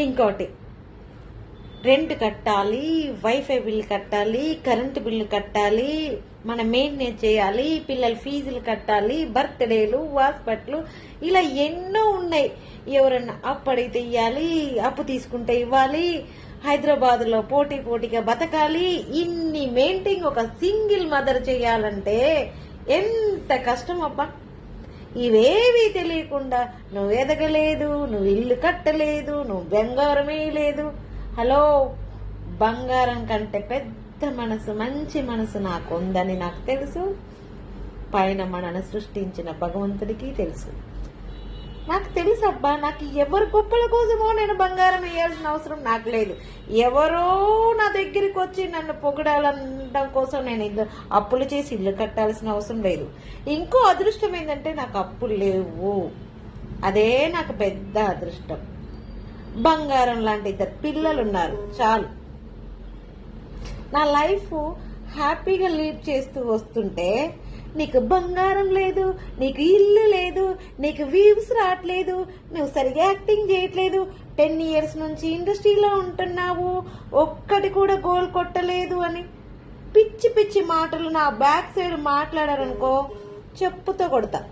ఇంకోటి రెంట్ కట్టాలి, wifi bill కట్టాలి, కరెంటు బిల్లు కట్టాలి, మన మెయింటెనెన్స్ చేయాలి, పిల్లల ఫీజులు కట్టాలి, బర్త్డేలు, హాస్పిటల్, ఇలా ఎన్నో ఉన్నాయి. ఎవరన్నా అప్పు అడిగితే ఇవ్వాలి, అప్పు తీసుకుంటే ఇవ్వాలి, హైదరాబాద్లో పోటీగా బతకాలి. ఇన్ని మెయింటైన్ ఒక సింగిల్ మదర్ చేయాలంటే ఎంత కష్టం అబ్బా. ఇవేవి తెలియకుండా నువ్వు ఎదగలేదు, నువ్వు ఇల్లు కట్టలేదు, నువ్వు బంగారమే లేదు. హలో, బంగారం కంటే పెద్ద మనసు, మంచి మనసు నాకు ఉందని నాకు తెలుసు. పైన మనను సృష్టించిన భగవంతుడికి తెలుసు. నాకు తెలుసు అబ్బా. నాకు ఎవరు గొప్పల కోసమో నేను బంగారం వేయాల్సిన అవసరం నాకు లేదు. ఎవరో నా దగ్గరికి వచ్చి నన్ను పొగడాలనడం కోసం నేను అప్పులు చేసి ఇల్లు కట్టాల్సిన అవసరం లేదు. ఇంకో అదృష్టం ఏంటంటే నాకు అప్పులు లేవు. అదే నాకు పెద్ద అదృష్టం. బంగారం లాంటి ఇద్దరు పిల్లలు ఉన్నారు, చాలు. నా లైఫ్ హ్యాపీగా లీడ్ చేస్తూ వస్తుంటే నీకు బంగారం లేదు, నీకు ఇల్లు లేదు, నీకు వ్యూస్ రావట్లేదు, నువ్వు సరిగా యాక్టింగ్ చేయట్లేదు, 10 years నుంచి ఇండస్ట్రీలో ఉంటున్నావు, ఒక్కటి కూడా గోల్ కొట్టలేదు అని పిచ్చి పిచ్చి మాటలు నా బ్యాక్ సైడ్ మాట్లాడారనుకో చెప్పుతో కొడతా.